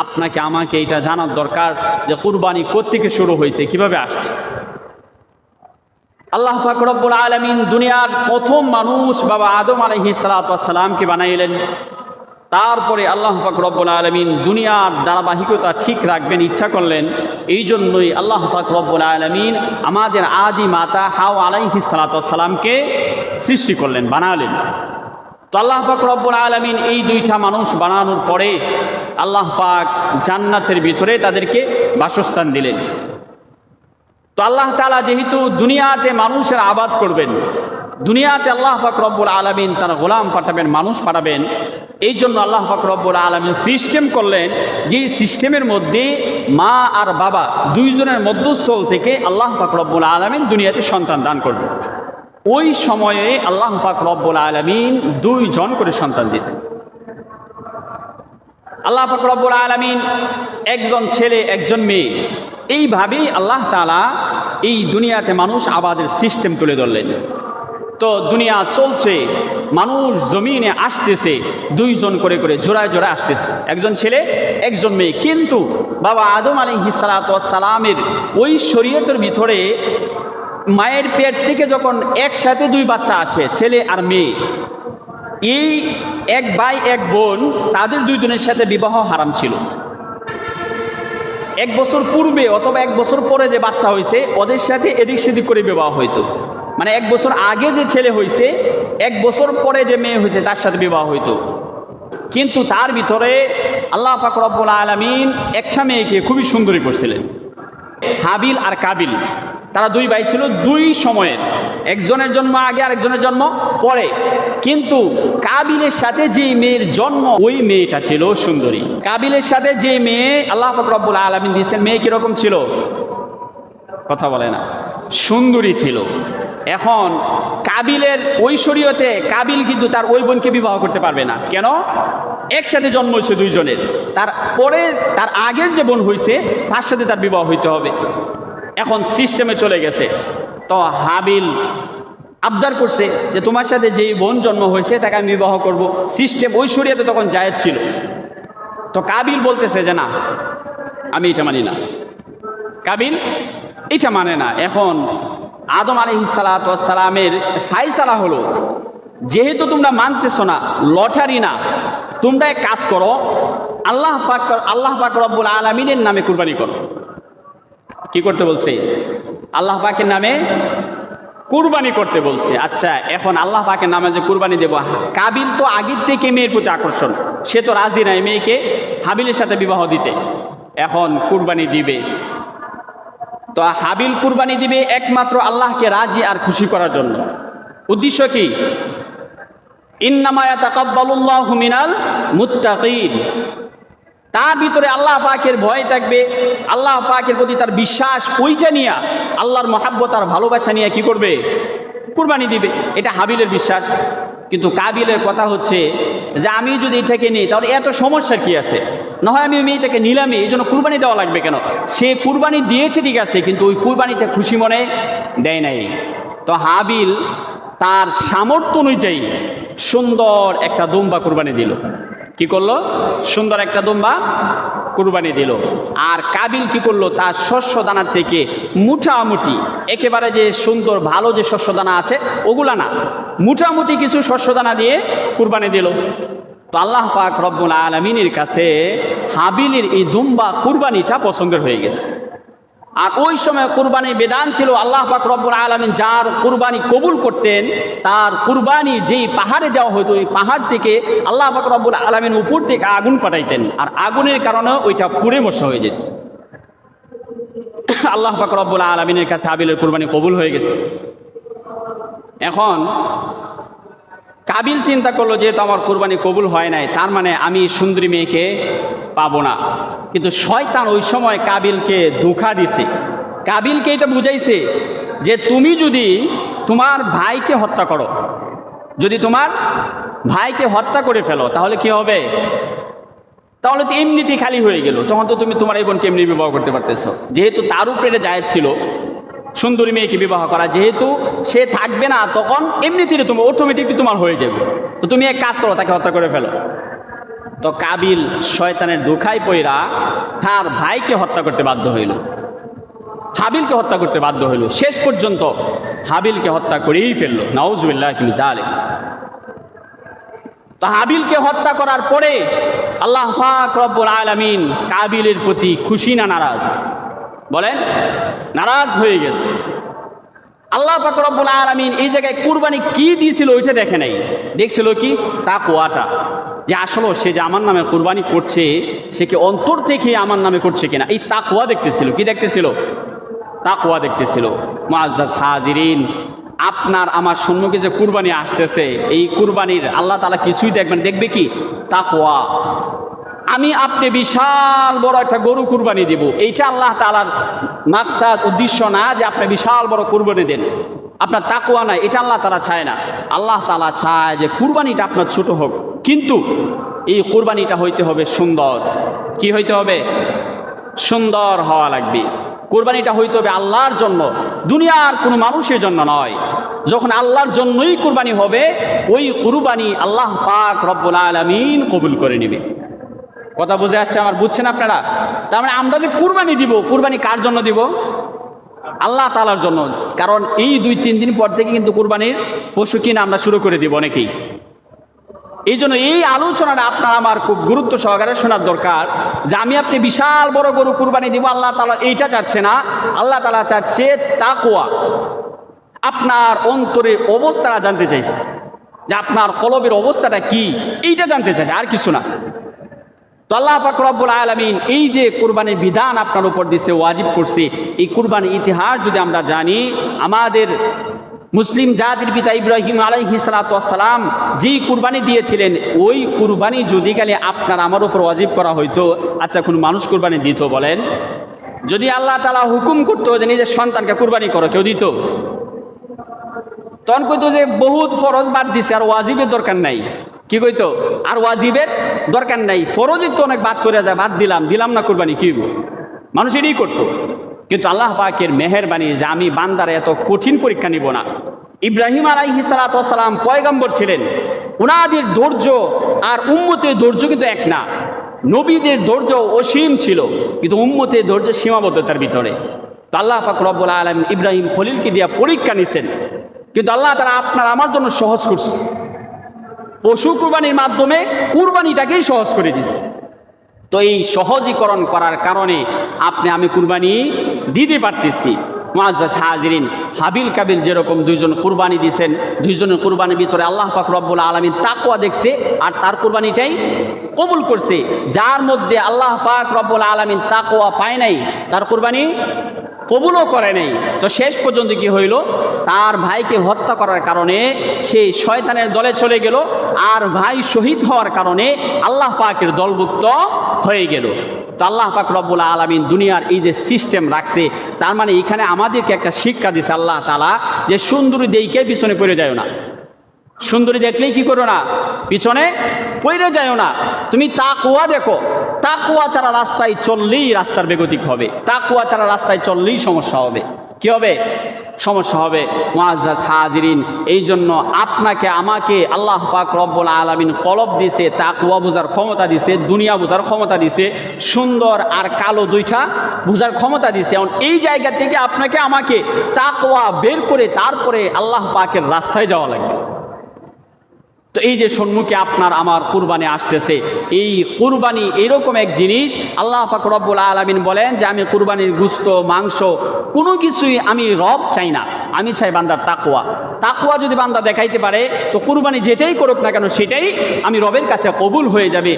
আপনাকে আমাকে এটা জানার দরকার যে কুরবানি কোত্থেকে শুরু হয়েছে, কিভাবে আসছে। আল্লাহ পাক রব্বুল আলামিন দুনিয়ার প্রথম মানুষ বাবা আদম আলাইহিস সালাতু ওয়াস সালামকে বানাইলেন। তারপরে আল্লাহ পাক রব্বুল আলামিন দুনিয়ার ধারাবাহিকতা ঠিক রাখবেন ইচ্ছা করলেন। এই জন্যই আল্লাহ পাক রব্বুল আলামিন আমাদের আদি মাতা হাওয়া আলাইহিস সালাতু ওয়াস সালামকে সৃষ্টি করলেন, বানালেন। তো আল্লাহ পাক রব্বুল আলামিন এই দুইটা মানুষ বানানোর পরে আল্লাহ পাক জান্নাতের ভিতরে তাদেরকে বাসস্থান দিলেন। তো আল্লাহ তাআলা যেহেতু দুনিয়াতে মানুষের আবাদ করবেন, দুনিয়াতে আল্লাহ পাক রব্বুল আলামিন তার গোলাম পাঠাবেন, মানুষ পাঠাবেন, এই জন্য আল্লাহ পাক রব্বুল আলামিন সিস্টেম করলেন যে সিস্টেমের মধ্যে মা আর বাবা দুইজনের মধ্যস্থল থেকে আল্লাহ পাক রব্বুল আলামিন দুনিয়াতে সন্তান দান করবেন। ওই সময়ে আল্লাহ পাক রব্বুল আলামিন দুইজন করে সন্তান দিতেন। আল্লাহ পাক রব্বুল আলামিন একজন ছেলে একজন মেয়ে, এইভাবেই আল্লাহ তাআলা এই দুনিয়াতে মানুষ আবাদের সিস্টেম তুলে ধরলেন। তো দুনিয়া চলছে, মানুষ জমিনে আসতেছে, দুইজন করে করে জোড়ায় জোড়ায় আসতেছে, একজন ছেলে একজন মেয়ে। কিন্তু বাবা আদম আলাইহিস সালাতু ওয়াস সালামের ওই শরীয়তের ভিতরে মায়ের পেট থেকে যখন একসাথে দুই বাচ্চা আসে, ছেলে আর মেয়ে, এই এক ভাই এক বোন, তাদের দুইজনের সাথে বিবাহ হারাম ছিল। 1 বছর পূর্বে অথবা 1 বছর পরে যে বাচ্চা হয়েছে ওদের সাথে এদিক সেদিক করে বিবাহ হইতো। মানে 1 বছর আগে যে ছেলে হয়েছে, 1 বছর পরে যে মেয়ে হয়েছে তার সাথে বিবাহ হইতো। কিন্তু তার ভিতরে আল্লাহ পাক রব্বুল আলামিন একটা মেয়েকে খুবই সুন্দরী করছিলেন, হাবিল আর কাবিল। তারা দুই ভাই ছিল, দুই সময়ের, একজনের জন্ম আগে আর একজনের জন্ম পরে। কিন্তু কাবিলের সাথে যে মেয়ের জন্ম, ওই মেয়েটা ছিল সুন্দরী। কাবিলের সাথে যে মেয়ে আল্লাহ পাক রব্বুল আলামিন দিয়েছেন, মেয়ে কিরকম ছিল? কথা বলে না, সুন্দরী ছিল। এখন কাবিলের ওই শরীয়তে কাবিল কিন্তু তার ওই বোনকে বিবাহ করতে পারবে না। কেন? একসাথে জন্ম হয়েছে দুইজনের, তার পরে তার আগের যে বোন হয়েছে তার সাথে তার বিবাহ হইতে হবে। এখন সিস্টেমে চলে গেছে। তো হাবিল আবদার করছে যে তোমার সাথে যেই বোন জন্ম হয়েছে তাকে আমি বিবাহ করব। সিস্টেম ওই শরীয়তে তখন জায়েজ ছিল। তো কাবিল বলতেছে যে না, আমি এটা মানি না। কাবিল এটা মানে না। এখন আদম আলাইহিস সালাতু ওয়াস সালামের ফায়সালা হলো, যেহেতু তোমরা মানতেছো না, লটারি না, তোমরা এক কাজ করো, আল্লাহ পাক রব্বুল আলামিনের নামে কুরবানি করো। কি করতে বলছে? আল্লাহ পাকের নামে কুরবানি করতে বলছে। আচ্ছা, এখন আল্লাহ পাকের নামে যে কুরবানি দেব, কাবিল তো আগের থেকে মেয়ের প্রতি আকর্ষণ, সে তো রাজি নাই মেয়েকে হাবিলের সাথে বিবাহ দিতে। এখন কুরবানি দিবে, তো হাবিল কুরবানি দিবে একমাত্র আল্লাহকে রাজি আর খুশি করার জন্য। উদ্দেশ্য কি? ইন্নামা ইয়াতাকাব্বালুল্লাহু মিনাল মুত্তাকিন। তার ভিতরে আল্লাহ পাকের ভয় থাকবে, আল্লাহ পাকের প্রতি তার বিশ্বাস, ওইটা নিয়ে আল্লাহর মহাব্বত আর ভালোবাসা নিয়ে কি করবে? কুরবানি দিবে। এটা হাবিলের বিশ্বাস। কিন্তু কাবিলের কথা হচ্ছে যে আমি যদি এটাকে নিই তাহলে এত সমস্যা কি আছে, না হয় আমি ওই মেয়েটাকে নিলামই, এই জন্য কুরবানি দেওয়া লাগবে কেন? সে কুরবানি দিয়েছে ঠিক আছে, কিন্তু ওই কুরবানিতে খুশি মনে দেয় নাই। তো হাবিল তার সামর্থ্য অনুযায়ী সুন্দর একটা দুম্বা কুরবানি দিল। কি করলো? সুন্দর একটা দুম্বা কুরবানি দিল। আর কাবিল কি করলো? তার শস্য দানার থেকে মুঠামুটি, একেবারে যে সুন্দর ভালো যে শস্য দানা আছে ওগুলা না, মুঠামুটি কিছু শস্য দানা দিয়ে কুরবানি দিল। তো আল্লাহ পাক রব্বুল আলামিনের কাছে হাবিলের এই দুম্বা কুরবানিটা পছন্দের হয়ে গেছে। আর ওই সময় কুরবানির বিধান ছিল, আল্লাহ পাক রব্বুল আলামিন যার কুরবানি কবুল করতেন তার কুরবানি যেই পাহাড়ে দেওয়া হতো, ওই পাহাড় থেকে আল্লাহ পাক রব্বুল আলামিন উপর থেকে আগুন পাঠাইতেন, আর আগুনের কারণে ওইটা পুড়ে মশা হয়ে যেত। আল্লাহ পাক রব্বুল আলামিনের কাছে হাবিলের কুরবানি কবুল হয়ে গেছে। এখন কাবিল চিন্তা করলো, যেহেতু আমার কুরবানি কবুল হয় নাই, তার মানে আমি সুন্দরী মেয়েকে পাবো না। কিন্তু শয়তান ওই সময় কাবিলকে ধোঁকা দিছে। কাবিলকে এটা বুঝাইছে যে তুমি যদি তোমার ভাইকে হত্যা করো, যদি তোমার ভাইকে হত্যা করে ফেলো, তাহলে কি হবে? তাহলে তো এমনিতেই খালি হয়ে গেল, তখন তো তুমি তোমার এই বোনকে এমনি বিবাহ করতে পারতেছো। যেহেতু তার উপরে জায়েজ ছিল সুন্দরী মেয়েকে বিবাহ করা, যেহেতু সে থাকবে না, তখন এমনিতেই তুমি অটোমেটিকলি তোমার হয়ে যাবে। তো তুমি এক কাজ করো, তাকে হত্যা করে ফেলো। তো কাবিল শয়তানের ধোঁকায় পইরা তার ভাইকে হত্যা করতে বাধ্য হইল, হাবিলকে হত্যা করতে বাধ্য হইল। শেষ পর্যন্ত হাবিলকে হত্যা করেই ফেললো। নাউজুবিল্লাহ মিন যালিক। তো হাবিলকে হত্যা করার পরে আল্লাহ পাক রব্বুল আলামিন কাবিলের প্রতি খুশি না নারাজ? বলেন, নারাজ হয়ে গেছে। আল্লাহ পাক রব্বুল আলামিন এই জায়গায় কুরবানি কি দিয়েছিল ওইটা দেখে নাই, দেখছিল কি তাকওয়াটা, যে আসলে সে যে আমার নামে কুরবানি করছে সে কি অন্তর থেকে আমার নামে করছে কিনা, এই তাকওয়া দেখতেছিল। কি দেখতেছিল? তাকওয়া দেখতেছিল। মুআজ্জাজ হাজিরিন, আপনার আমার সম্মুখে যে কুরবানি আসতেছে, এই কুরবানির আল্লাহ তাআলা কিছুই দেখবেন, দেখবে কি তাকওয়া। আমি আপনি বিশাল বড় একটা গরু কুরবানি দিব, এইটা আল্লাহ তাআলার মাকসাদ, উদ্দেশ্য না যে আপনি বিশাল বড় কুরবানি দেন, আপনার তাকওয়া নাই, এটা আল্লাহ তাআলা চায় না। আল্লাহ তাআলা চায় যে কুরবানিটা আপনার ছোট হোক, কিন্তু এই কুরবানিটা হইতে হবে সুন্দর। কি হইতে হবে? সুন্দর হওয়া লাগবে। কুরবানিটা হইতে হবে আল্লাহর জন্য, দুনিয়ার কোনো মানুষের জন্য নয়। যখন আল্লাহর জন্যই কুরবানি হবে, ওই কুরবানি আল্লাহ পাক রব্বুল আলামিন কবুল করে নেবে। কথা বুঝে আসছে আমার? বুঝছেন আপনারা? তার মানে আমরা যে কুরবানি দিব, কুরবানি কার জন্য দিব? আল্লাহ তাআলার জন্য। কারণ এই 2-3 দিন পর থেকে কিন্তু কুরবানির পশু কিনা আমরা শুরু করে দিব অনেকেই। এই জন্য এই আলোচনাটা আপনার আমার খুব গুরুত্ব সহকারে শোনার দরকার, যে আমি আপনি বিশাল বড় গরু কুরবানি দিব, আল্লাহ তাআলা এইটা চাচ্ছে না। আল্লাহ তাআলা চাচ্ছে তাকওয়া। আপনার অন্তরের অবস্থাটা জানতে চাইছে, যে আপনার কলবের অবস্থাটা কি, এইটা জানতে চাইছে, আর কিছু না। তো আল্লাহ পাক রব্বুল আলামিন এই যে কুরবানির বিধান আপনার উপর দিছে, ওয়াজিব করছে, এই কুরবানির ইতিহাস যদি আমরা জানি, আমাদের মুসলিম জাতির পিতা ইব্রাহিম আলাইহিস সালাতু ওয়াস সালাম যেই কুরবানি দিয়েছিলেন, ওই কুরবানি যদি গেলে আপনার আমার উপর ওয়াজিব করা হইতো, আচ্ছা কোন মানুষ কুরবানি দিত? বলেন, যদি আল্লাহ তাআলা হুকুম করতো যে নিজের সন্তানকে কুরবানি করো, কেউ দিত? তখন কইতো যে বহুত ফরজ বাদ দিছে, আর ওয়াজিবের দরকার নাই। কি কইতো? আর ওয়াজিবের দরকার নাই, ফরজই তো অনেক বাদ করে যায়, বাদ দিলাম না কুরবানি, কি মানুষ এটাই করতো। কিন্তু আল্লাহ পাকের মেহেরবানি যে আমি বান্দারে এত কঠিন পরীক্ষা নিব না। ইব্রাহিম আলাইহিস সালাতু ওয়াস সালাম পয়গম্বর ছিলেন, ওনাদের ধৈর্য আর উম্মতের ধৈর্য কিন্তু এক না। নবীদের ধৈর্য অসীম ছিল, কিন্তু উম্মতের ধৈর্য সীমাবদ্ধতার ভিতরে। তো আল্লাহ পাক রব্বুল আলামিন ইব্রাহিম খলিলকে দিয়ে পরীক্ষা নিছেন, কিন্তু আল্লাহ তাআলা আপনার আমার জন্য সহজ করছে। পশু কুরবানির মাধ্যমে কুরবানিটাকেই সহজ করে দিছে। তো এই সহজীকরণ করার কারণে আপনি আমি কুরবানি দিতে পারতেছি। মুআজ্জাজ হাজিরিন, হাবিল কাবিল যেরকম দুইজন কুরবানি দিয়েছেন, দুইজনের কুরবানির ভিতরে আল্লাহ পাক রব্বুল আলামিন তাকওয়া দেখছে, আর তার কুরবানিটাই কবুল করছে। যার মধ্যে আল্লাহ পাক রব্বুল আলামিন তাকওয়া পায় নাই, তার কুরবানি কবুলও করে নাই। তো শেষ পর্যন্ত কি হইল? তার ভাইকে হত্যা করার কারণে সে শয়তানের দলে চলে গেল, আর ভাই শহীদ হওয়ার কারণে আল্লাহ পাকের দলভুক্ত হয়ে গেল। তো আল্লাহ পাক রব্বুল আলামিন দুনিয়ার এই যে সিস্টেম রাখছে, তার মানে এখানে আমাদেরকে একটা শিক্ষা দিছে আল্লাহ তাআলা, যে সুন্দরী দেইকে পিছনে পড়ে যায় না। সুন্দরী দেখলেই কি করো না, পিছনে পড়ে যায় না। তুমি তাকওয়া দেখো, তাকওয়া ছাড়া রাস্তায় চললেই রাস্তার বেগতিক হবে, তাকওয়া ছাড়া রাস্তায় চললেই সমস্যা হবে। কি হবে? সমস্যা হবে। মুআজ্জাজ হাজিরিন, এই জন্য আপনাকে আমাকে আল্লাহ পাক রব্বুল আলামিন কলব দিছে, তাকওয়া বোঝার ক্ষমতা দিছে, দুনিয়া বোঝার ক্ষমতা দিছে, সুন্দর আর কালো দুইটা বোঝার ক্ষমতা দিছে। এখন এই জায়গা থেকে আপনাকে আমাকে তাকওয়া বের করে তারপরে আল্লাহ পাকের রাস্তায় যাওয়া লাগবে। তো এই যে সম্মুখে আপনার আমার কুরবানি আসতেছে, এই কুরবানি এরকম এক জিনিস, আল্লাহ পাক রব্বুল আলামিন বলেন যে আমি কুরবানির গোশত, মাংস কোনো কিছুই আমি রব চাই না, আমি চাই বান্দার তাকওয়া। তাকওয়া যদি বান্দা দেখাইতে পারে, তো কুরবানি যেটাই করুক না কেন সেটাই আমি রবের কাছে কবুল হয়ে যাবে।